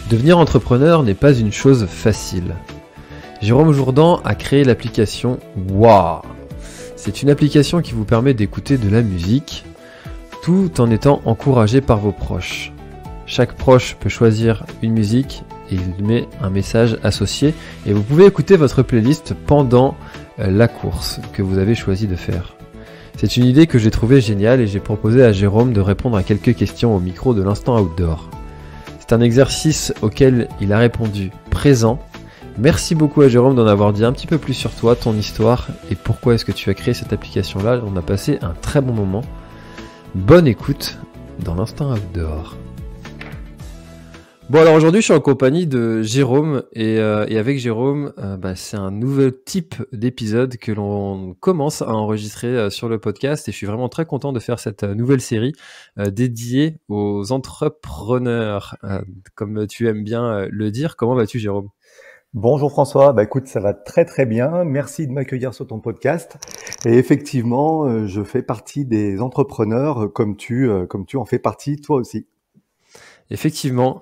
Devenir entrepreneur n'est pas une chose facile. Jérôme Jourdan a créé l'application Waah. C'est une application qui vous permet d'écouter de la musique tout en étant encouragé par vos proches. Chaque proche peut choisir une musique et il met un message associé et vous pouvez écouter votre playlist pendant la course que vous avez choisi de faire. C'est une idée que j'ai trouvée géniale et j'ai proposé à Jérôme de répondre à quelques questions au micro de l'Instant Outdoor. C'est un exercice auquel il a répondu présent. Merci beaucoup à Jérôme d'en avoir dit un petit peu plus sur toi, ton histoire et pourquoi est-ce que tu as créé cette application-là. On a passé un très bon moment. Bonne écoute dans l'Instant Outdoor. Bon alors aujourd'hui je suis en compagnie de Jérôme et avec Jérôme c'est un nouvel type d'épisode que l'on commence à enregistrer sur le podcast et je suis vraiment très content de faire cette nouvelle série dédiée aux entrepreneurs, comme tu aimes bien le dire. Comment vas-tu Jérôme ? Bonjour François, écoute, ça va très très bien. Merci de m'accueillir sur ton podcast. Et effectivement, je fais partie des entrepreneurs comme tu en fais partie toi aussi. Effectivement.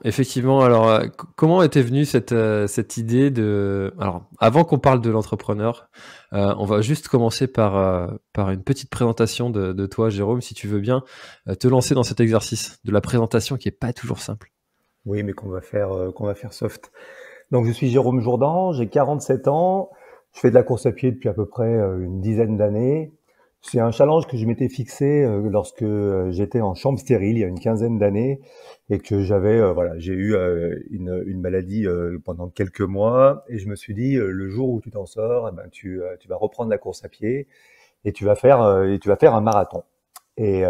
Alors, comment était venue cette idée de... Alors, avant qu'on parle de l'entrepreneur, on va juste commencer par une petite présentation de toi, Jérôme, si tu veux bien te lancer dans cet exercice de la présentation qui est pas toujours simple. Oui, mais qu'on va faire soft. Donc, je suis Jérôme Jourdan, j'ai 47 ans. Je fais de la course à pied depuis à peu près une dizaine d'années. C'est un challenge que je m'étais fixé lorsque j'étais en chambre stérile il y a une quinzaine d'années et que j'ai eu une maladie pendant quelques mois et je me suis dit le jour où tu t'en sors, tu vas reprendre la course à pied et tu vas faire un marathon. Et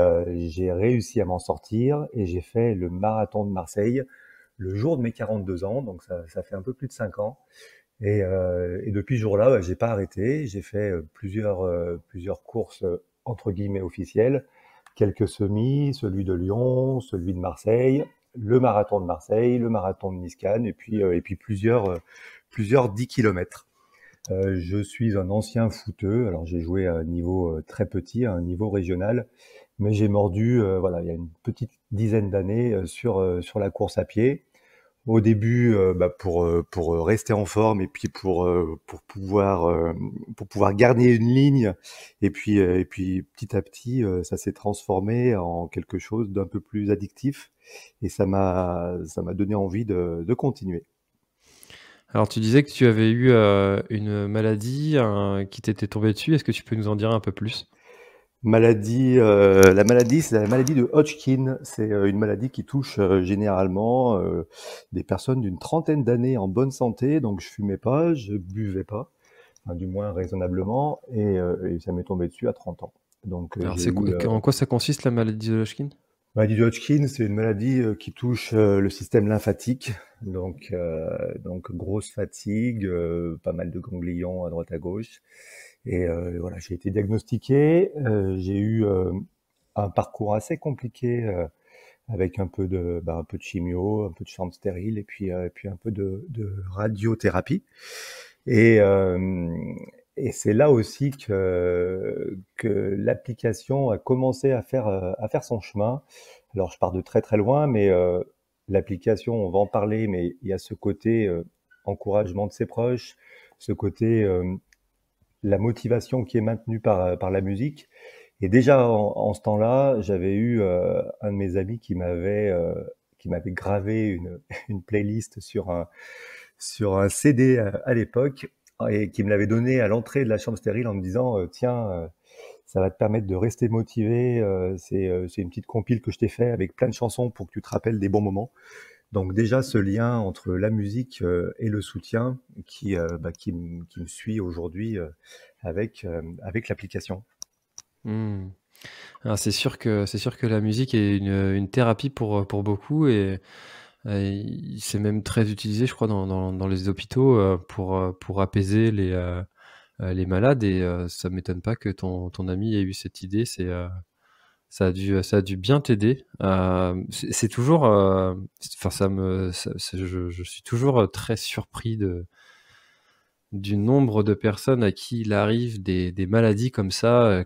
j'ai réussi à m'en sortir et j'ai fait le marathon de Marseille le jour de mes 42 ans, donc ça fait un peu plus de 5 ans. Et depuis ce jour-là, j'ai pas arrêté. J'ai fait plusieurs courses entre guillemets officielles, quelques semis, celui de Lyon, celui de Marseille, le marathon de Marseille, le marathon de Nice-Cannes, et puis plusieurs 10 kilomètres. Je suis un ancien footeux. Alors j'ai joué à un niveau très petit, à un niveau régional, mais j'ai mordu, il y a une petite dizaine d'années sur la course à pied. Au début, pour rester en forme et puis pour pouvoir garder une ligne et puis petit à petit, ça s'est transformé en quelque chose d'un peu plus addictif et ça m'a donné envie de continuer. Alors, tu disais que tu avais eu une maladie qui t'était tombée dessus. Est-ce que tu peux nous en dire un peu plus ? La maladie, c'est la maladie de Hodgkin. C'est une maladie qui touche généralement des personnes d'une trentaine d'années en bonne santé. Donc je fumais pas, je buvais pas, enfin, du moins raisonnablement, et ça m'est tombé dessus à 30 ans. Donc Alors, en quoi ça consiste la maladie de Hodgkin ? maladie de Hodgkin, c'est une maladie qui touche le système lymphatique. Donc grosse fatigue, pas mal de ganglions à droite à gauche. Et voilà, j'ai été diagnostiqué. J'ai eu un parcours assez compliqué avec un peu de chimio, un peu de chambre stérile et puis un peu de radiothérapie. Et, euh, et c'est là aussi que l'application a commencé à faire son chemin. Alors je pars de très très loin, mais l'application, on va en parler, mais il y a ce côté encouragement de ses proches, ce côté la motivation qui est maintenue par la musique. Et déjà en ce temps-là, j'avais eu un de mes amis qui m'avait gravé une playlist sur un CD à l'époque et qui me l'avait donné à l'entrée de la chambre stérile en me disant tiens, ça va te permettre de rester motivé. C'est une petite compile que je t'ai fait avec plein de chansons pour que tu te rappelles des bons moments. Donc déjà ce lien entre la musique et le soutien qui me suit aujourd'hui avec l'application. Hmm. Alors, c'est sûr que la musique est une thérapie pour beaucoup et c'est même très utilisé, je crois, dans les hôpitaux pour apaiser les malades et ça m'étonne pas que ton ami ait eu cette idée. Ça a dû bien t'aider. C'est toujours, enfin je suis toujours très surpris du nombre de personnes à qui il arrive des maladies comme ça,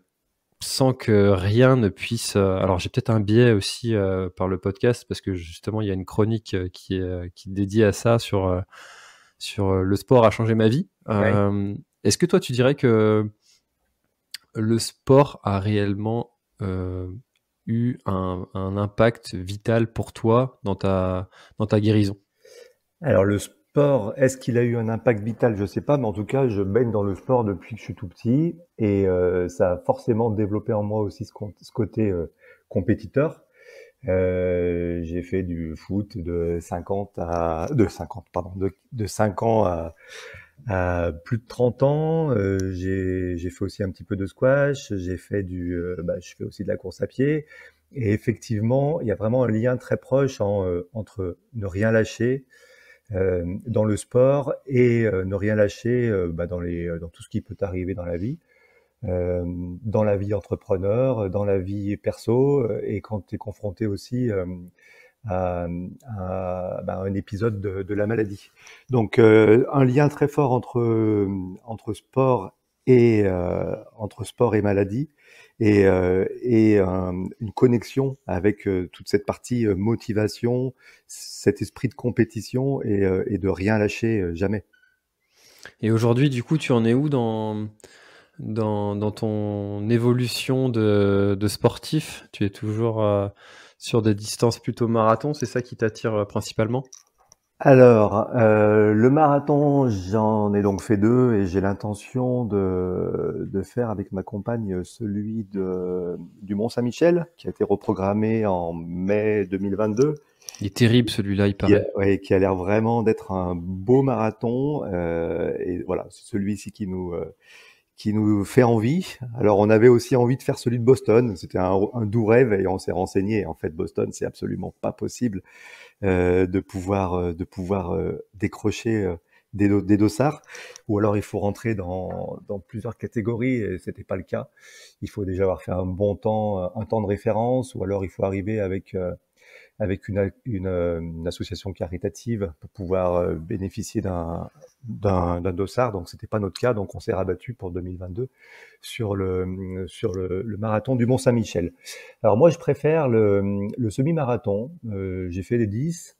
sans que rien ne puisse. Alors j'ai peut-être un biais aussi par le podcast parce que justement il y a une chronique qui est dédiée à ça sur le sport a changé ma vie. Ouais. Est-ce que toi tu dirais que le sport a réellement eu un impact vital pour toi dans ta guérison? Alors le sport, est-ce qu'il a eu un impact vital? Je sais pas, mais en tout cas, je baigne dans le sport depuis que je suis tout petit et ça a forcément développé en moi aussi ce côté compétiteur. J'ai fait du foot de 50 pardon, de 5 ans à plus de 30 ans. J'ai fait aussi un petit peu de squash, je fais aussi de la course à pied. Et effectivement, il y a vraiment un lien très proche entre ne rien lâcher dans le sport et ne rien lâcher dans tout ce qui peut arriver dans la vie, dans la vie entrepreneur, dans la vie perso, et quand tu es confronté aussi un épisode de la maladie. Donc un lien très fort entre sport entre sport et maladie et une connexion avec toute cette partie motivation, cet esprit de compétition et de rien lâcher jamais. Et aujourd'hui, du coup, tu en es où dans ton évolution de sportif? Tu es toujours sur des distances plutôt marathon, c'est ça qui t'attire principalement? Alors, le marathon, j'en ai donc fait 2 et j'ai l'intention de faire avec ma compagne celui du Mont-Saint-Michel, qui a été reprogrammé en mai 2022, Il est terrible celui-là, il paraît. qui a l'air vraiment d'être un beau marathon. Et voilà, c'est celui-ci qui nous fait envie. Alors, on avait aussi envie de faire celui de Boston. C'était un doux rêve et on s'est renseigné. En fait, Boston, c'est absolument pas possible de pouvoir décrocher des dossards, ou alors il faut rentrer dans plusieurs catégories et c'était pas le cas. Il faut déjà avoir fait un temps de référence, ou alors il faut arriver avec une association caritative pour pouvoir bénéficier d'un dossard. Donc c'était pas notre cas, donc on s'est rabattu pour 2022 sur le marathon du Mont-Saint-Michel. Alors moi je préfère le semi-marathon. J'ai fait les 10.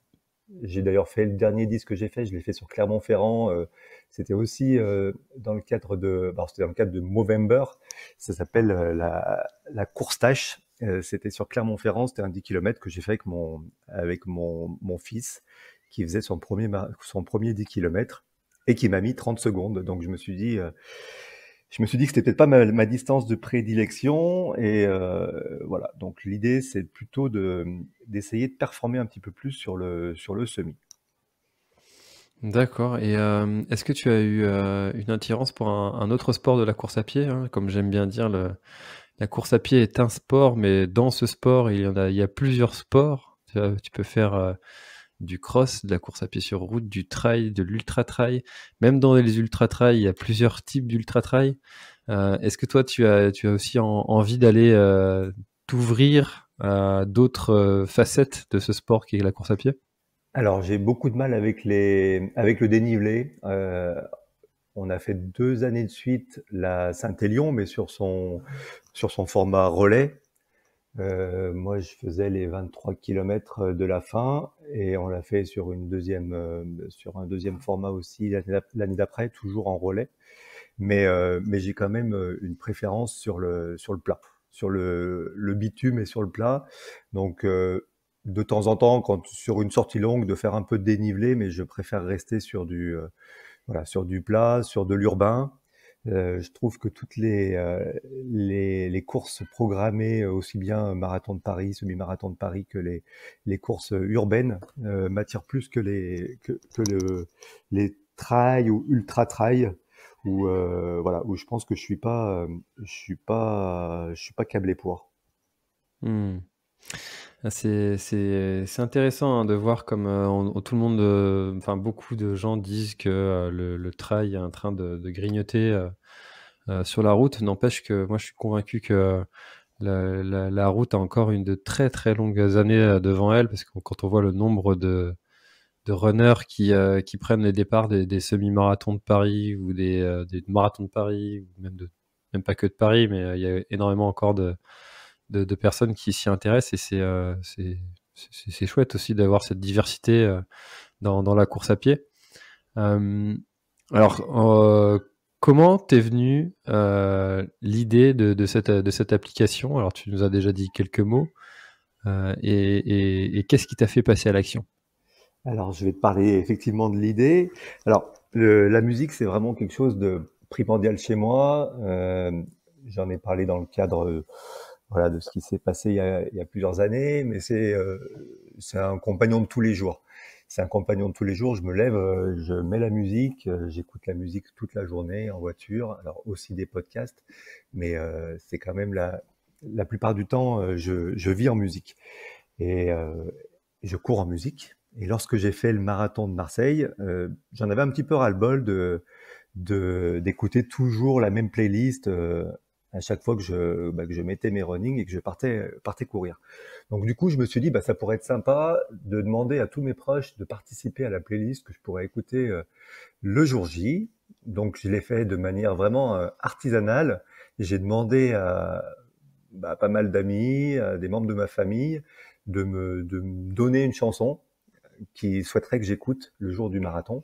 J'ai d'ailleurs fait le dernier 10 que j'ai fait, je l'ai fait sur Clermont-Ferrand. C'était aussi c'était dans le cadre de Movember. Ça s'appelle la course tâche. C'était sur Clermont-Ferrand, c'était un 10 km que j'ai fait avec mon fils, qui faisait son premier 10 km et qui m'a mis 30 secondes. Donc je me suis dit que c'était peut-être pas ma distance de prédilection et voilà. Donc l'idée c'est plutôt d'essayer de performer un petit peu plus sur le semi. D'accord. Et est-ce que tu as eu une attirance pour un autre sport de la course à pied, hein? Comme j'aime bien dire, la course à pied est un sport, mais dans ce sport, il y a plusieurs sports. Tu peux faire du cross, de la course à pied sur route, du trail, de l'ultra-trail. Même dans les ultra-trail, il y a plusieurs types d'ultra-trail. Est-ce que toi, tu as aussi envie d'aller t'ouvrir à d'autres facettes de ce sport qui est la course à pied? Alors j'ai beaucoup de mal avec le dénivelé. On a fait 2 années de suite la Saint-Élion, mais sur son format relais. Moi, je faisais les 23 kilomètres de la fin et on l'a fait sur un deuxième format aussi l'année d'après, toujours en relais. Mais j'ai quand même une préférence sur le plat, sur le bitume et sur le plat. Donc, de temps en temps, quand sur une sortie longue, de faire un peu de dénivelé, mais je préfère rester sur du plat, sur de l'urbain. Je trouve que toutes les courses programmées, aussi bien marathon de Paris, semi-marathon de Paris, que les courses urbaines, m'attirent plus les trails ou ultra trails, où voilà, où je pense que je suis pas câblé pour. Hmm. Ah, c'est intéressant hein, de voir comme tout le monde, enfin beaucoup de gens disent que le trail est en train de grignoter sur la route. N'empêche que moi je suis convaincu que la route a encore une de très très longues années devant elle, parce que quand on voit le nombre de runners qui prennent les départs des semi-marathons de Paris ou des marathons de Paris, ou même même pas que de Paris, mais il y a énormément encore de personnes qui s'y intéressent, et c'est chouette aussi d'avoir cette diversité dans la course à pied. Euh, alors, comment t'es venue l'idée de cette application? Alors, tu nous as déjà dit quelques mots, et qu'est-ce qui t'a fait passer à l'action? Alors, je vais te parler effectivement de l'idée. Alors, la musique, c'est vraiment quelque chose de primordial chez moi. J'en ai parlé dans le cadre, voilà, de ce qui s'est passé il y a plusieurs années, mais c'est un compagnon de tous les jours. C'est un compagnon de tous les jours. Je me lève, je mets la musique, j'écoute la musique toute la journée en voiture, alors aussi des podcasts, mais c'est quand même la plupart du temps, je vis en musique. Et je cours en musique. Et lorsque j'ai fait le marathon de Marseille, j'en avais un petit peu ras-le-bol d'écouter toujours la même playlist à chaque fois que je mettais mes running et que je partais courir. Donc du coup, je me suis dit, bah, ça pourrait être sympa de demander à tous mes proches de participer à la playlist que je pourrais écouter le jour J. Donc je l'ai fait de manière vraiment artisanale. J'ai demandé à pas mal d'amis, des membres de ma famille, de me donner une chanson qu'ils souhaiteraient que j'écoute le jour du marathon.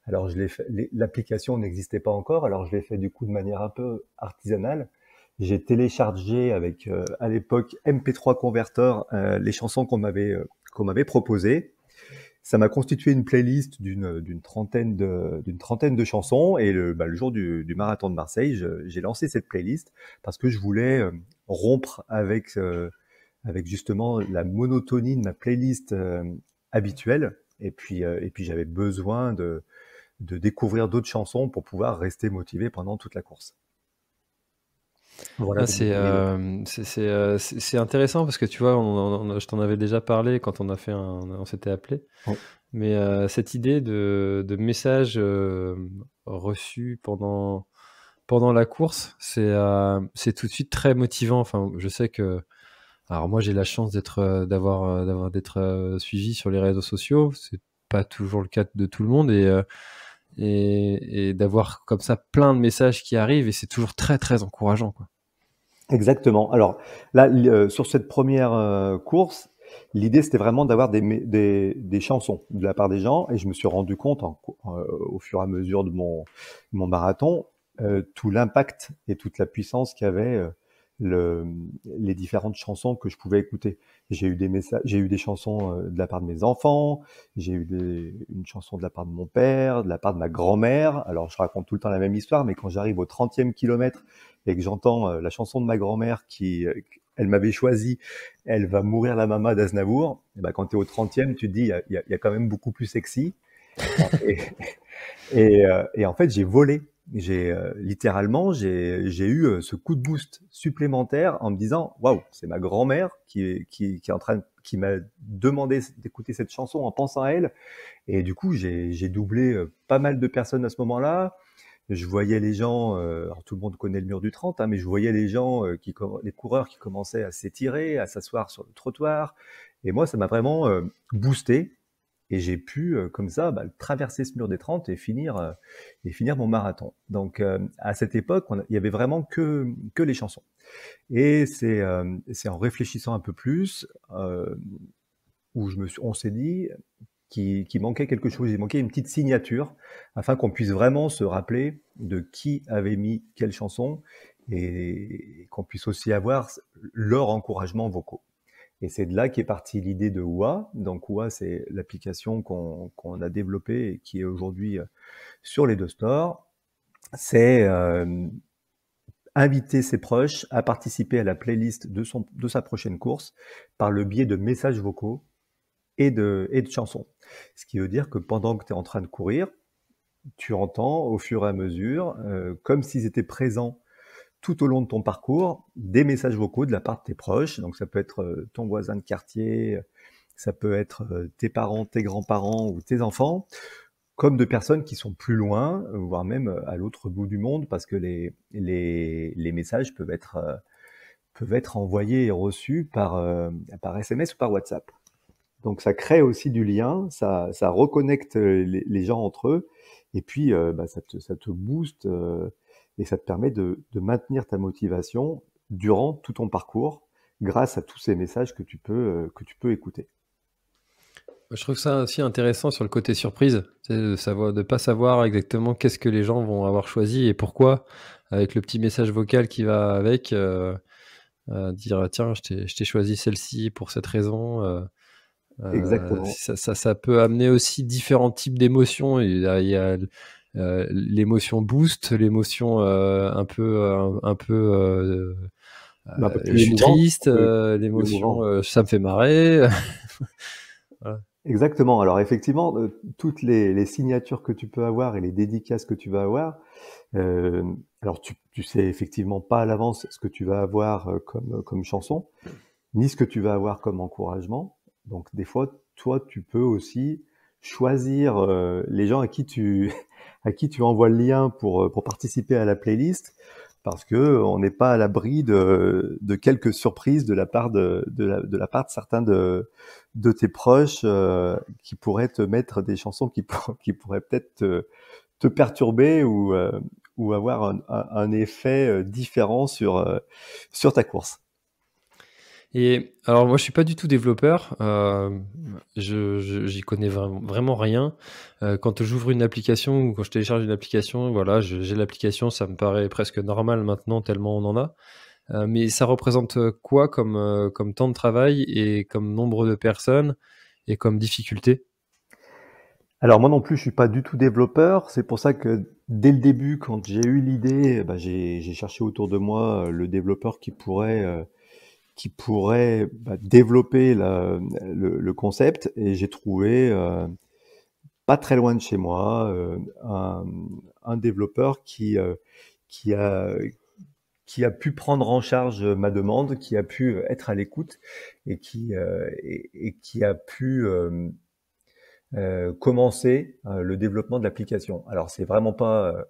Alors je l'ai fait, l'application n'existait pas encore, alors je l'ai fait du coup de manière un peu artisanale. J'ai téléchargé avec à l'époque MP3 Converter les chansons qu'on m'avait proposées. Ça m'a constitué une playlist d'une trentaine de chansons, et le jour du marathon de Marseille, j'ai lancé cette playlist parce que je voulais rompre avec justement la monotonie de ma playlist habituelle, et puis j'avais besoin de découvrir d'autres chansons pour pouvoir rester motivé pendant toute la course. Voilà Ah, d'où m'est venue l'idée. c'est intéressant parce que tu vois, je t'en avais déjà parlé quand on s'était appelé, Oui, mais cette idée de message reçu pendant la course, c'est tout de suite très motivant. Enfin, je sais que, alors moi j'ai la chance d'être suivi sur les réseaux sociaux. C'est pas toujours le cas de tout le monde, et d'avoir comme ça plein de messages qui arrivent, et c'est toujours très très encourageant, quoi. exactement. Alors là, sur cette première course, l'idée c'était vraiment d'avoir des chansons de la part des gens, et je me suis rendu compte au fur et à mesure de mon marathon tout l'impact et toute la puissance qu'avaient le, les différentes chansons que je pouvais écouter. J'ai eu des messages, j'ai eu des chansons de la part de mes enfants, j'ai eu une chanson de la part de mon père, de la part de ma grand-mère. Alors je raconte tout le temps la même histoire, mais quand j'arrive au 30e kilomètre et que j'entends la chanson de ma grand-mère elle m'avait choisi, elle va mourir la maman d'Aznavour, et ben, quand tu es au 30e, tu te dis, il y a quand même beaucoup plus sexy. Et, et en fait, j'ai volé. Littéralement, j'ai eu ce coup de boost supplémentaire en me disant, waouh, c'est ma grand-mère qui est en train, qui m'a demandé d'écouter cette chanson en pensant à elle. Et du coup, j'ai doublé pas mal de personnes à ce moment-là. Je voyais les gens, alors tout le monde connaît le mur du 30, hein, mais je voyais les gens, les coureurs qui commençaient à s'étirer, à s'asseoir sur le trottoir. Et moi, ça m'a vraiment boosté. Et j'ai pu, comme ça, traverser ce mur des 30 et finir mon marathon. Donc, à cette époque, il y avait vraiment que les chansons. Et c'est en réfléchissant un peu plus où on s'est dit qu'il manquait quelque chose, il manquait une petite signature afin qu'on puisse vraiment se rappeler de qui avait mis quelle chanson, et qu'on puisse aussi avoir leur encouragement vocaux. Et c'est de là qu'est partie l'idée de Oua. Donc Oua, c'est l'application qu'on a développée et qui est aujourd'hui sur les deux stores. C'est inviter ses proches à participer à la playlist de sa prochaine course par le biais de messages vocaux et de chansons. Ce qui veut dire que pendant que tu es en train de courir, tu entends au fur et à mesure, comme s'ils étaient présents tout au long de ton parcours, des messages vocaux de la part de tes proches. Donc ça peut être ton voisin de quartier, ça peut être tes parents, tes grands-parents ou tes enfants, comme de personnes qui sont plus loin, voire même à l'autre bout du monde, parce que les messages peuvent être envoyés et reçus par SMS ou par WhatsApp. Donc ça crée aussi du lien, ça reconnecte les gens entre eux, et puis ça te booste. et ça te permet de maintenir ta motivation durant tout ton parcours grâce à tous ces messages que tu peux écouter. Je trouve ça aussi intéressant sur le côté surprise, tu sais, de pas savoir exactement qu'est-ce que les gens vont avoir choisi et pourquoi, avec le petit message vocal qui va avec, dire: «Tiens, je t'ai choisi celle-ci pour cette raison», Exactement. ça peut amener aussi différents types d'émotions. Il y a l'émotion boost, l'émotion, un peu, Mais un peu plus émouvant, triste, un peu plus l'émotion, émouvant. ça me fait marrer. Voilà. Exactement. Alors effectivement, toutes les signatures que tu peux avoir et les dédicaces que tu vas avoir, alors tu sais effectivement pas à l'avance ce que tu vas avoir, comme chanson, ni ce que tu vas avoir comme encouragement. Donc des fois, toi, tu peux aussi choisir, les gens à qui tu à qui tu envoies le lien pour participer à la playlist, parce que on n'est pas à l'abri de quelques surprises de la part de certains de tes proches, qui pourraient te mettre des chansons qui pourraient peut-être te perturber ou avoir un effet, différent sur ta course. Et alors moi je suis pas du tout développeur, j'y connais vraiment rien. Quand j'ouvre une application ou quand je télécharge une application, voilà, j'ai l'application, ça me paraît presque normal maintenant tellement on en a. Mais ça représente, quoi comme temps de travail et comme nombre de personnes et comme difficulté? Alors moi non plus, je suis pas du tout développeur. C'est pour ça que dès le début, quand j'ai eu l'idée, bah, j'ai cherché autour de moi le développeur qui pourrait développer le concept, et j'ai trouvé pas très loin de chez moi un développeur qui a qui a pu prendre en charge ma demande, qui a pu être à l'écoute et qui a pu commencer le développement de l'application. Alors c'est vraiment pas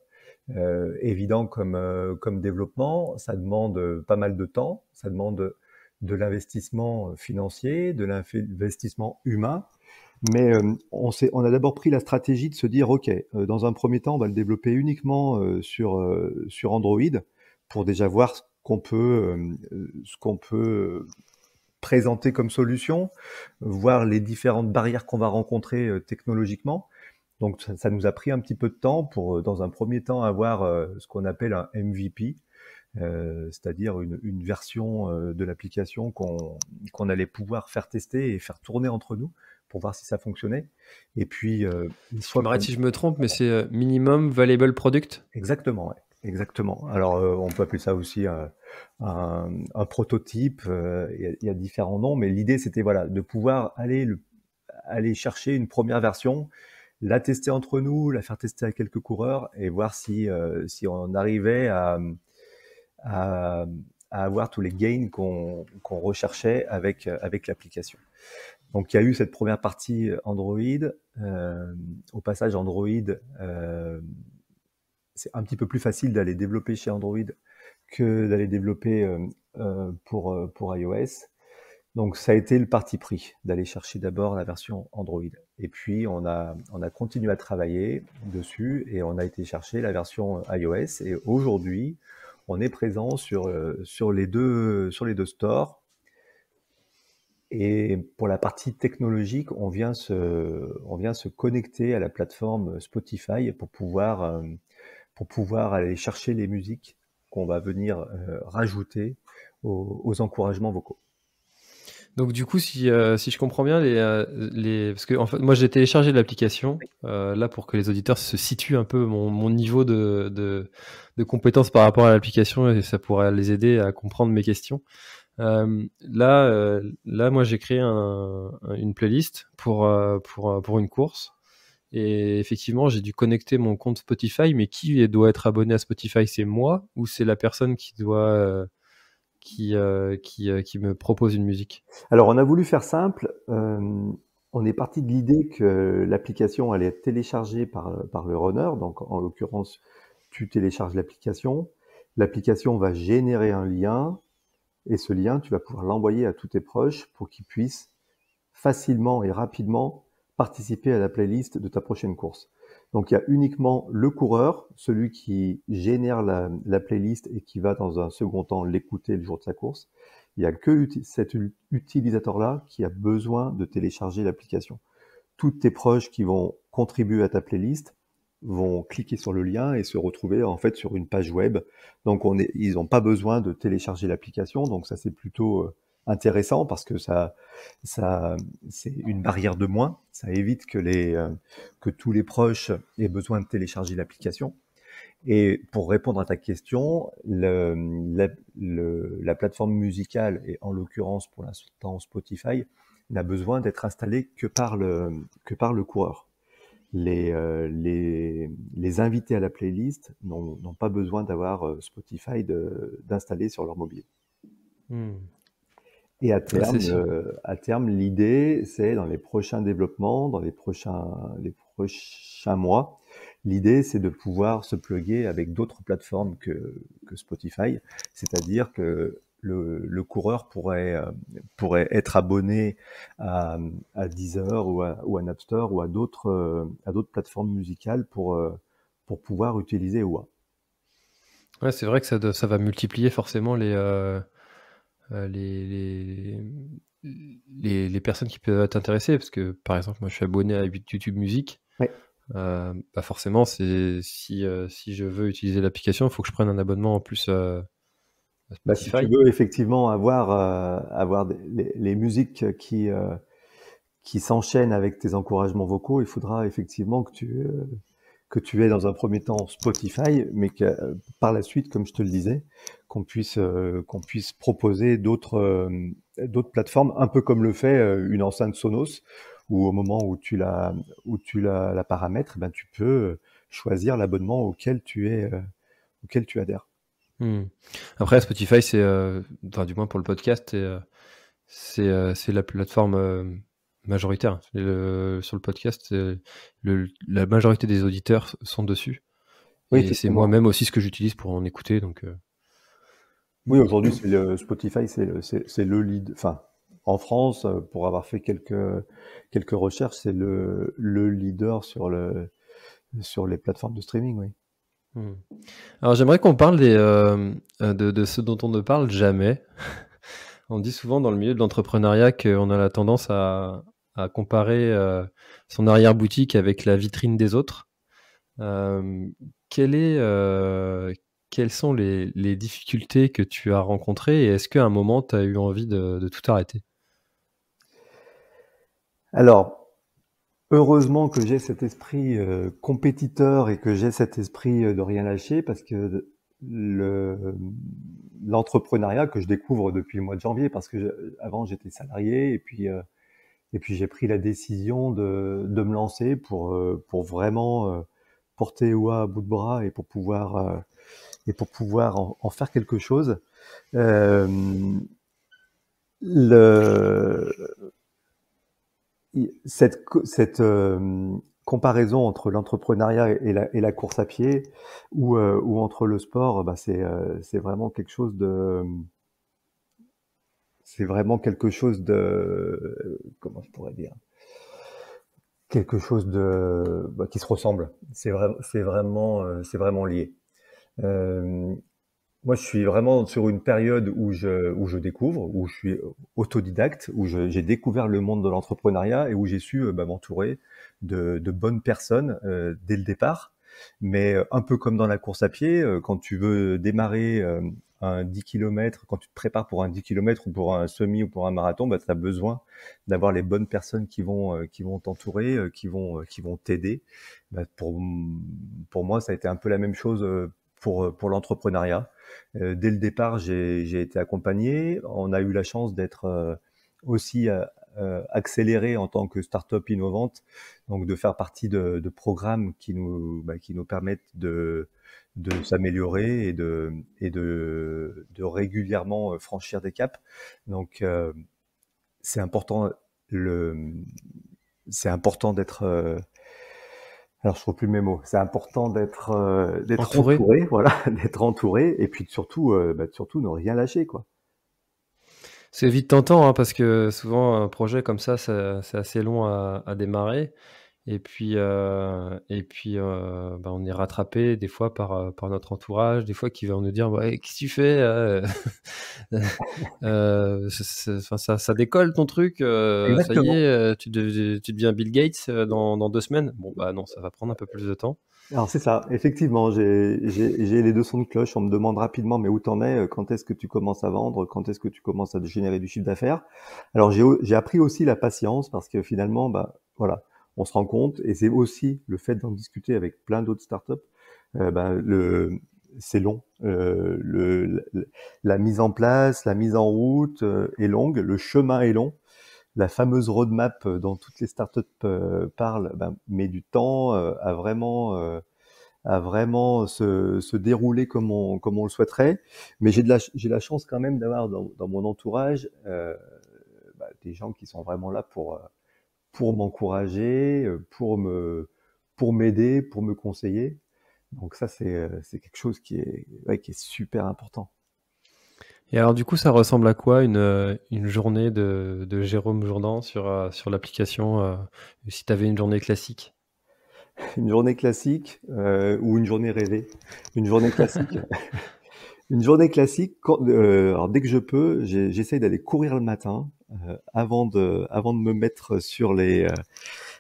évident comme développement, ça demande pas mal de temps, ça demande de l'investissement financier, de l'investissement humain, mais on a d'abord pris la stratégie de se dire, OK, dans un premier temps, on va le développer uniquement sur Android pour déjà voir ce qu'on peut présenter comme solution, voir les différentes barrières qu'on va rencontrer technologiquement. Donc ça nous a pris un petit peu de temps pour, dans un premier temps, avoir ce qu'on appelle un MVP, c'est-à-dire une version de l'application qu'on allait pouvoir faire tester et faire tourner entre nous pour voir si ça fonctionnait. Et puis, une Si tu fois m'arrêtes qu'on... si je me trompe, mais c'est, minimum viable product? Exactement, ouais, exactement. Alors, on peut appeler ça aussi un prototype, il y a différents noms, mais l'idée, c'était voilà, de pouvoir aller chercher une première version, la tester entre nous, la faire tester à quelques coureurs et voir si on arrivait à, à avoir tous les gains qu'on recherchait avec l'application. Donc il y a eu cette première partie Android. Au passage, Android, c'est un petit peu plus facile d'aller développer chez Android que d'aller développer pour iOS. Donc ça a été le parti pris, d'aller chercher d'abord la version Android. Et puis on a continué à travailler dessus et on a été chercher la version iOS. Et aujourd'hui, on est présent sur les deux stores. Et pour la partie technologique, on vient se connecter à la plateforme Spotify pour pouvoir aller chercher les musiques qu'on va venir rajouter aux encouragements vocaux. Donc du coup, si je comprends bien, parce que en fait, moi j'ai téléchargé l'application, là pour que les auditeurs se situent un peu mon niveau de compétence par rapport à l'application et ça pourrait les aider à comprendre mes questions. Là, moi j'ai créé une playlist pour une course et effectivement j'ai dû connecter mon compte Spotify, mais qui doit être abonné à Spotify? C'est moi ou c'est la personne qui me propose une musique? Alors, on a voulu faire simple. On est parti de l'idée que l'application allait être téléchargée par le runner. Donc, en l'occurrence, tu télécharges l'application. L'application va générer un lien et ce lien, tu vas pouvoir l'envoyer à tous tes proches pour qu'ils puissent facilement et rapidement participer à la playlist de ta prochaine course. Donc il y a uniquement le coureur, celui qui génère la playlist et qui va dans un second temps l'écouter le jour de sa course. Il y a que cet utilisateur-là qui a besoin de télécharger l'application. Tous tes proches qui vont contribuer à ta playlist vont cliquer sur le lien et se retrouver en fait sur une page web. Donc ils n'ont pas besoin de télécharger l'application. Donc ça c'est plutôt intéressant parce que ça c'est une barrière de moins. Ça évite que tous les proches aient besoin de télécharger l'application. Et pour répondre à ta question, la plateforme musicale, et en l'occurrence pour l'instant Spotify, n'a besoin d'être installée que par le coureur. Les invités à la playlist n'ont pas besoin d'avoir Spotify d'installer sur leur mobile. Et à terme, l'idée, c'est dans les prochains développements, dans les prochains mois, l'idée, c'est de pouvoir se plugger avec d'autres plateformes que Spotify. C'est-à-dire que le coureur pourrait être abonné à Deezer ou à Napster ou à d'autres plateformes musicales pour pouvoir utiliser OA. Ouais, c'est vrai que ça va multiplier forcément les personnes qui peuvent être intéressées, parce que par exemple moi je suis abonné à YouTube Music. Ouais. Forcément si je veux utiliser l'application, il faut que je prenne un abonnement en plus à Si Spotify. tu veux effectivement avoir les musiques qui s'enchaînent avec tes encouragements vocaux, il faudra effectivement que tu aies dans un premier temps Spotify, mais que par la suite, comme je te le disais, qu'on puisse proposer d'autres plateformes, un peu comme le fait une enceinte Sonos, où au moment où tu la paramètres, ben tu peux choisir l'abonnement auquel tu adhères. Après Spotify, c'est du moins pour le podcast, c'est la plateforme majoritaire. Sur le podcast, la majorité des auditeurs sont dessus. Oui, et c'est moi-même aussi ce que j'utilise pour en écouter. Donc, oui, aujourd'hui, Spotify, c'est le lead. Enfin, en France, pour avoir fait quelques recherches, c'est le leader sur les plateformes de streaming, oui. Alors j'aimerais qu'on parle de ce dont on ne parle jamais. On dit souvent dans le milieu de l'entrepreneuriat qu'on a la tendance à comparer son arrière-boutique avec la vitrine des autres. Quelles sont les difficultés que tu as rencontrées, et est-ce qu'à un moment tu as eu envie de tout arrêter? Alors, heureusement que j'ai cet esprit compétiteur et que j'ai cet esprit de rien lâcher, parce que l'entrepreneuriat que je découvre depuis le mois de janvier, parce que avant j'étais salarié et puis j'ai pris la décision de me lancer pour vraiment porter OA à bout de bras et pour pouvoir en faire quelque chose. Cette comparaison entre l'entrepreneuriat et la course à pied ou entre le sport, bah c'est vraiment quelque chose de comment je pourrais dire, quelque chose de qui se ressemble. C'est vraiment lié. Moi, je suis vraiment sur une période où je découvre, où je suis autodidacte, où j'ai découvert le monde de l'entrepreneuriat et où j'ai su m'entourer de bonnes personnes dès le départ. Mais un peu comme dans la course à pied, quand tu veux démarrer un 10 km, quand tu te prépares pour un 10 km ou pour un semi ou pour un marathon, tu as besoin d'avoir les bonnes personnes qui vont t'entourer, qui vont t'aider. Pour moi, ça a été un peu la même chose pour l'entrepreneuriat. Dès le départ, j'ai été accompagné. On a eu la chance d'être aussi accéléré en tant que start-up innovante, donc de faire partie de programmes qui nous permettent de s'améliorer et de régulièrement franchir des caps. Donc c'est important d'être alors je trouve plus mes mots. C'est important d'être entouré, voilà, d'être entouré, et puis surtout ne rien lâcher, quoi. C'est vite tentant, hein, parce que souvent un projet comme ça, c'est assez long à démarrer. Bah, on est rattrapé des fois par notre entourage, des fois qui vont nous dire: «Ouais, qu'est-ce que tu fais, enfin, ça décolle ton truc, ça y Exactement. est, tu deviens Bill Gates, dans 2 semaines». Bon, bah, non, ça va prendre un peu plus de temps. Alors c'est ça, effectivement, j'ai les 2 sons de cloche. On me demande rapidement: «Mais où t'en es? Quand est-ce que tu commences à vendre? Quand est-ce que tu commences à générer du chiffre d'affaires?» Alors j'ai appris aussi la patience parce que finalement, bah, voilà, on se rend compte et c'est aussi le fait d'en discuter avec plein d'autres startups, bah, c'est long. La mise en place, la mise en route, est longue, le chemin est long. La fameuse roadmap dont toutes les startups parlent, ben, met du temps à vraiment se dérouler comme on le souhaiterait. Mais j'ai la chance quand même d'avoir dans mon entourage bah, des gens qui sont vraiment là pour m'encourager, pour m'aider, pour me conseiller. Donc ça, c'est quelque chose ouais, qui est super important. Et alors du coup, ça ressemble à quoi une journée de Jérôme Jourdan sur l'application, si tu avais une journée classique? Une journée classique ou une journée rêvée. Une journée classique. Une journée classique, alors dès que je peux, j'essaye d'aller courir le matin avant de me mettre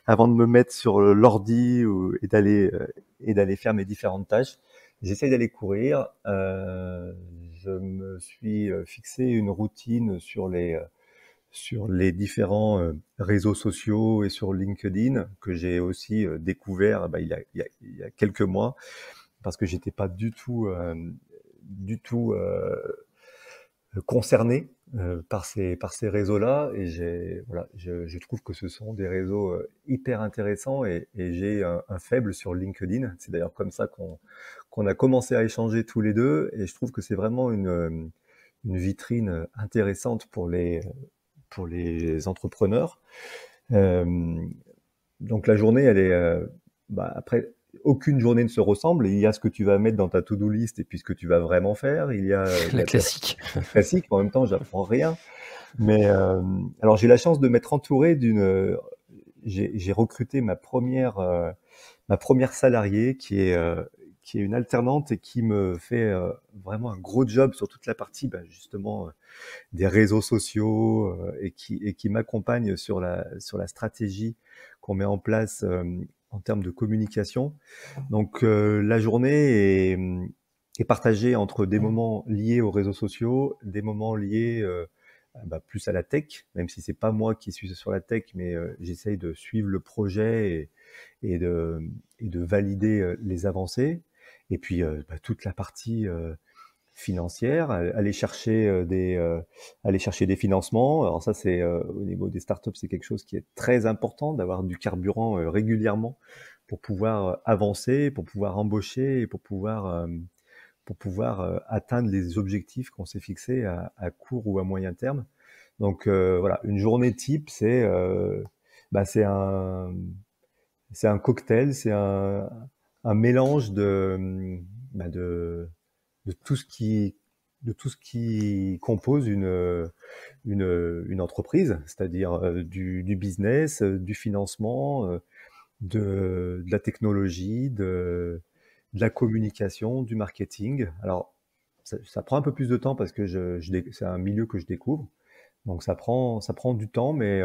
avant de me mettre sur l'ordi et d'aller faire mes différentes tâches. J'essaye d'aller courir. Je me suis fixé une routine sur les différents réseaux sociaux et sur LinkedIn que j'ai aussi découvert bah, il y a quelques mois parce que j'étais pas du tout concerné par ces réseaux-là et voilà, je trouve que ce sont des réseaux hyper intéressants et j'ai un faible sur LinkedIn. C'est d'ailleurs comme ça qu'on a commencé à échanger tous les deux et je trouve que c'est vraiment une vitrine intéressante pour les entrepreneurs. Euh, donc la journée, elle est bah, après aucune journée ne se ressemble. Il y a ce que tu vas mettre dans ta to-do list et puis ce que tu vas vraiment faire. Il y a La classique. la classique, mais en même temps, j'apprends rien. Mais alors j'ai la chance de m'être entouré j'ai recruté ma première salariée qui est une alternante et qui me fait vraiment un gros job sur toute la partie bah, justement des réseaux sociaux et qui m'accompagne sur la stratégie qu'on met en place en termes de communication. Donc la journée est partagée entre des moments liés aux réseaux sociaux, des moments liés bah, plus à la tech, même si c'est pas moi qui suis sur la tech, mais j'essaye de suivre le projet et de, et de valider les avancées. Et puis bah, toute la partie financière, aller chercher des financements. Alors ça, c'est au niveau des startups, c'est quelque chose qui est très important d'avoir du carburant régulièrement pour pouvoir avancer, pour pouvoir embaucher et pour pouvoir atteindre les objectifs qu'on s'est fixés à court ou à moyen terme. Donc voilà, une journée type, bah, c'est un cocktail, un mélange bah, de tout ce qui de tout ce qui compose une entreprise, c'est-à-dire du business, du financement, de la technologie, de la communication, du marketing. Alors, ça prend un peu plus de temps parce que c'est un milieu que je découvre. Donc ça prend du temps, mais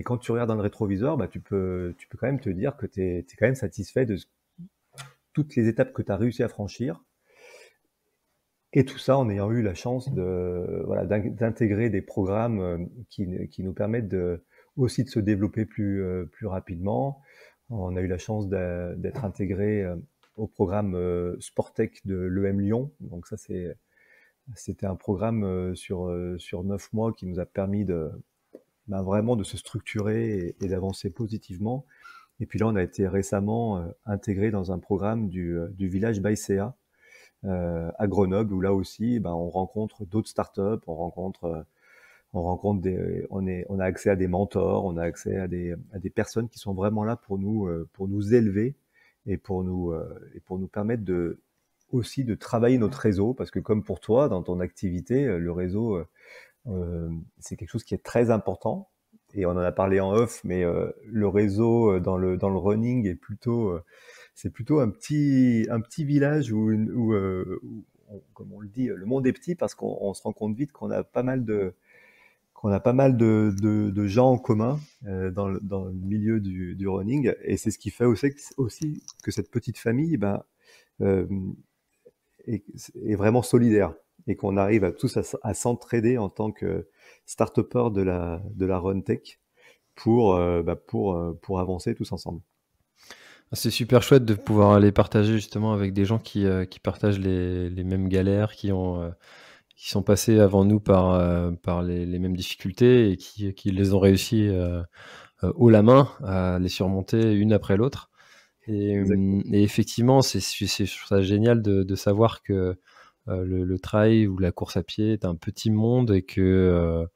quand tu regardes dans le rétroviseur, bah, tu peux quand même te dire que tu es quand même satisfait de toutes les étapes que tu as réussi à franchir. Et tout ça en ayant eu la chance voilà, d'intégrer des programmes qui nous permettent aussi de se développer plus rapidement. On a eu la chance d'être intégré au programme Sportec de l'EM Lyon. Donc ça, c'était un programme sur 9 mois qui nous a permis bah, vraiment de se structurer et d'avancer positivement. Et puis là, on a été récemment intégré dans un programme du village Baïséa à Grenoble, où là aussi, ben, on rencontre d'autres startups, on rencontre on a accès à des mentors, on a accès à des personnes qui sont vraiment là pour nous élever et pour nous permettre aussi de travailler notre réseau, parce que comme pour toi, dans ton activité, le réseau, c'est quelque chose qui est très important. et on en a parlé en off, mais le réseau dans le running est plutôt, c'est plutôt un petit village comme on le dit, le monde est petit parce qu'on se rend compte vite qu'on a pas mal de gens en commun dans le milieu du running, et c'est ce qui fait aussi que cette petite famille, ben, euh, est, est vraiment solidaire et qu'on arrive tous à s'entraider en tant que start-upper de la run tech pour avancer tous ensemble. C'est super chouette de pouvoir aller partager justement avec des gens qui partagent les mêmes galères, qui sont passés avant nous par les mêmes difficultés et qui les ont réussi haut la main à les surmonter une après l'autre. Exactement. Et effectivement, je trouve ça génial de savoir que le trail ou la course à pied est un petit monde et que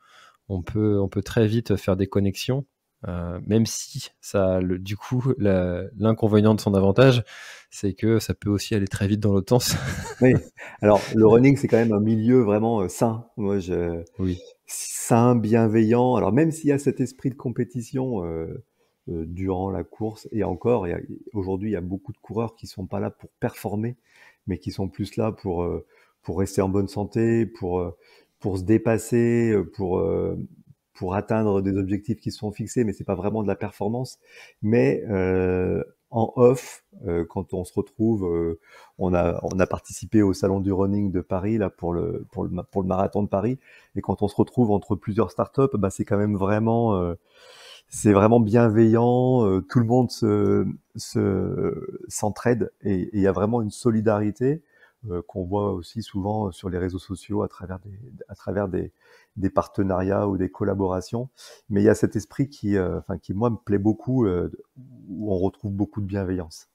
on peut très vite faire des connexions, même si ça, du coup, l'inconvénient de son avantage, c'est que ça peut aussi aller très vite dans l'autre sens. Oui. Alors, le running, c'est quand même un milieu vraiment sain. Oui. Sain, bienveillant. Alors, même s'il y a cet esprit de compétition durant la course, et encore, aujourd'hui, il y a beaucoup de coureurs qui sont pas là pour performer, mais qui sont plus là pour rester en bonne santé, pour se dépasser, pour atteindre des objectifs qui se sont fixés, mais c'est pas vraiment de la performance. Mais en off, quand on se retrouve, on a participé au salon du running de Paris là pour le marathon de Paris, et quand on se retrouve entre plusieurs startups, bah c'est vraiment bienveillant, tout le monde s'entraide, et il y a vraiment une solidarité qu'on voit aussi souvent sur les réseaux sociaux à travers des partenariats ou des collaborations. Mais il y a cet esprit qui moi me plaît beaucoup, où on retrouve beaucoup de bienveillance.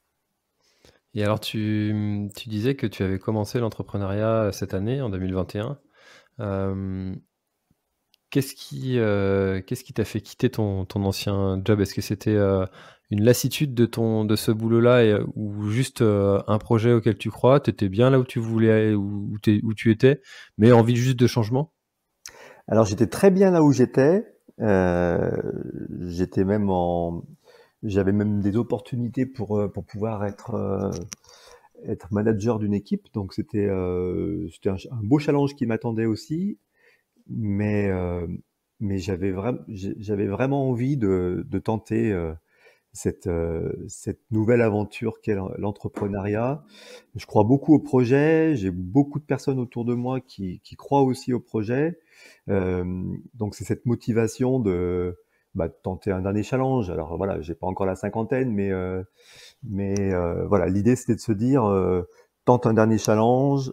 Et alors, tu disais que tu avais commencé l'entrepreneuriat cette année, en 2021. Euh, qu'est-ce qui t'a fait quitter ton ancien job? Est-ce que c'était une lassitude de ce boulot-là ou juste un projet auquel tu crois? Tu étais bien là où tu voulais aller, où tu étais, mais envie juste de changement? Alors j'étais très bien là où j'étais. euh, j'étais même en J'avais même des opportunités pour pouvoir être manager d'une équipe, donc c'était un beau challenge qui m'attendait aussi, mais j'avais vraiment envie de tenter cette nouvelle aventure qu'est l'entrepreneuriat. Je crois beaucoup au projet, j'ai beaucoup de personnes autour de moi qui croient aussi au projet. Donc c'est cette motivation de tenter un dernier challenge. Alors voilà, j'ai pas encore la cinquantaine, mais voilà, l'idée c'était de se dire, tente un dernier challenge.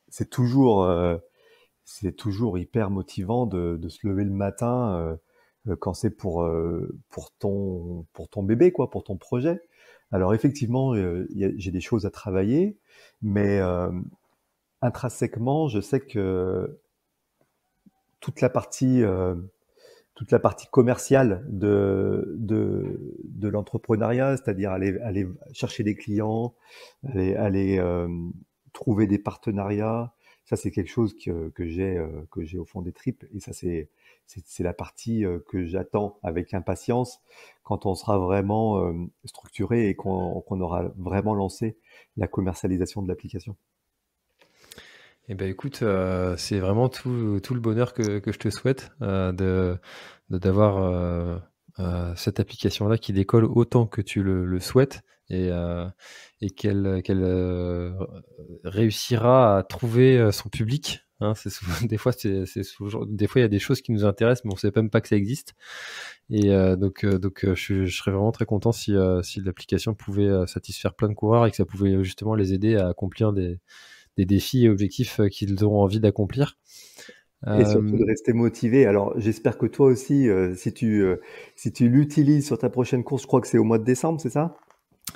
C'est toujours, euh, c'est toujours hyper motivant de se lever le matin quand c'est pour ton bébé, quoi, pour ton projet. Alors effectivement, j'ai des choses à travailler, mais intrinsèquement, je sais que toute la partie, euh, toute la partie commerciale de l'entrepreneuriat, c'est-à-dire aller chercher des clients, aller trouver des partenariats. Ça, c'est quelque chose que j'ai au fond des tripes. Et ça, c'est la partie que j'attends avec impatience quand on sera vraiment structuré et qu'on aura vraiment lancé la commercialisation de l'application. Eh ben écoute, c'est vraiment tout le bonheur que je te souhaite, d'avoir cette application-là qui décolle autant que tu le souhaites et qu'elle réussira à trouver son public. Hein. Des fois il y a des choses qui nous intéressent, mais on sait même pas que ça existe. Et donc je serais vraiment très content si l'application pouvait satisfaire plein de coureurs et que ça pouvait justement les aider à accomplir des défis et objectifs qu'ils auront envie d'accomplir. Et surtout Euh, de rester motivé. Alors, j'espère que toi aussi, si tu l'utilises sur ta prochaine course, je crois que c'est au mois de décembre, c'est ça?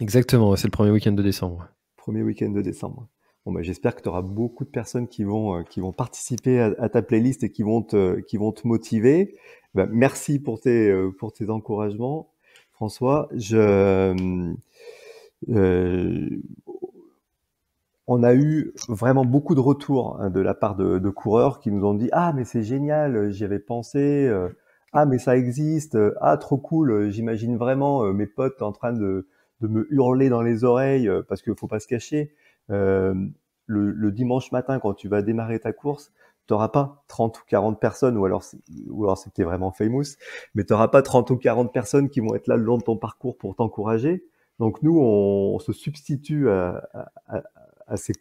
Exactement, ouais, c'est le premier week-end de décembre. Premier week-end de décembre. Bon, bah, j'espère que tu auras beaucoup de personnes qui vont participer à ta playlist et qui vont te motiver. Bah, merci pour tes encouragements, François. Euh, on a eu vraiment beaucoup de retours, hein, de la part de coureurs qui nous ont dit: «Ah, mais c'est génial, j'y avais pensé, Ah, mais ça existe. Ah, trop cool. J'imagine vraiment mes potes en train de me hurler dans les oreilles parce qu'il faut pas se cacher. Euh, le dimanche matin, quand tu vas démarrer ta course, t'auras pas 30 ou 40 personnes, ou alors c'est que t'es vraiment famous, mais t'auras pas 30 ou 40 personnes qui vont être là le long de ton parcours pour t'encourager. Donc nous, on se substitue à ces,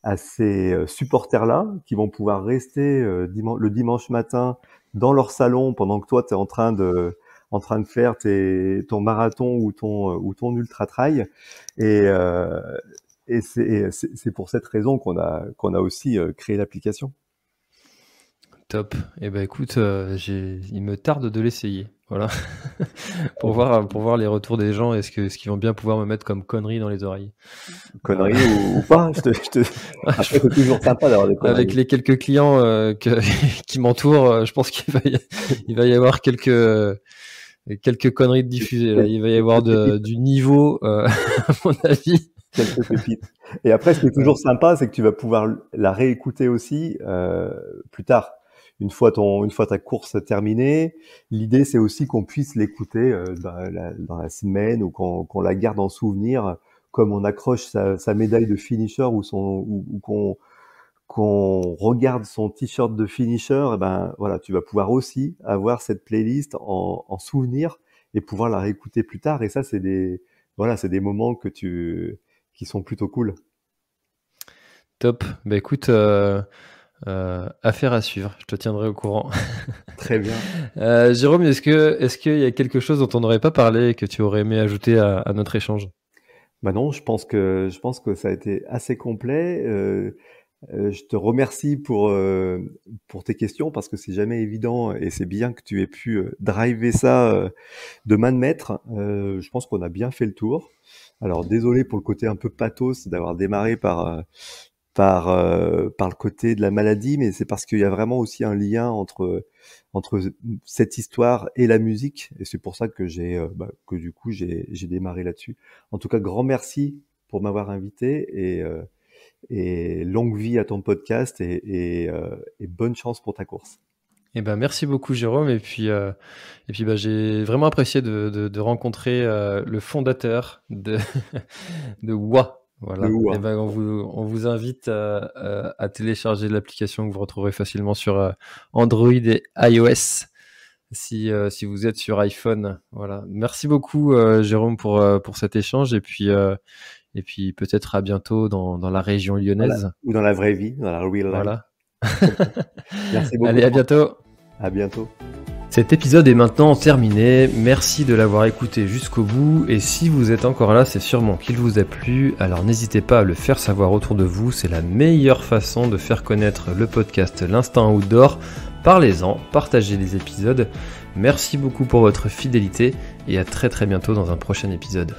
à ces supporters-là qui vont pouvoir rester le dimanche matin dans leur salon pendant que toi, tu es en train de faire ton marathon ou ton ultra trail. Et, euh, et c'est pour cette raison qu'on a aussi créé l'application. Top. Eh ben écoute, il me tarde de l'essayer. Voilà. Pour voir les retours des gens, est-ce qu'ils vont bien pouvoir me mettre comme connerie dans les oreilles. Conneries ou pas, Après, c'est toujours sympa d'avoir des conneries. Avec les quelques clients qui m'entourent, je pense qu'il va y avoir quelques conneries de diffusées. Là. Il va y avoir du niveau, à mon avis. Quelques pépites. Et après, ce qui est toujours sympa, c'est que tu vas pouvoir la réécouter aussi plus tard. Une fois ta course terminée, l'idée c'est aussi qu'on puisse l'écouter dans la semaine ou qu'on la garde en souvenir, comme on accroche sa médaille de finisher ou qu'on regarde son t-shirt de finisher. Et ben voilà, tu vas pouvoir aussi avoir cette playlist en souvenir et pouvoir la réécouter plus tard. Et ça, c'est des moments qui sont plutôt cool. Top. Bah écoute, affaire à suivre. Je te tiendrai au courant. Très bien. Jérôme, est-ce qu'il y a quelque chose dont on n'aurait pas parlé et que tu aurais aimé ajouter à notre échange? Bah non, je pense que ça a été assez complet. Je te remercie pour tes questions parce que c'est jamais évident et c'est bien que tu aies pu driver ça de main de maître. Je pense qu'on a bien fait le tour. Alors désolé pour le côté un peu pathos d'avoir démarré par le côté de la maladie, mais c'est parce qu'il y a vraiment aussi un lien entre cette histoire et la musique, et c'est pour ça que que du coup j'ai démarré là-dessus. En tout cas, grand merci pour m'avoir invité et longue vie à ton podcast et bonne chance pour ta course. Eh ben merci beaucoup Jérôme et puis bah, j'ai vraiment apprécié de rencontrer le fondateur de de WA. Voilà. Et ben on vous invite à télécharger l'application que vous retrouverez facilement sur Android et iOS si vous êtes sur iPhone. Voilà. Merci beaucoup Jérôme pour cet échange et puis peut-être à bientôt dans la région lyonnaise. Voilà. Ou dans la vraie vie, dans la real life. Voilà. Merci beaucoup. Allez, à bientôt. À bientôt. Cet épisode est maintenant terminé. Merci de l'avoir écouté jusqu'au bout. Et si vous êtes encore là, c'est sûrement qu'il vous a plu. Alors n'hésitez pas à le faire savoir autour de vous. C'est la meilleure façon de faire connaître le podcast L'Instinct Outdoor. Parlez-en, partagez les épisodes. Merci beaucoup pour votre fidélité et à très très bientôt dans un prochain épisode.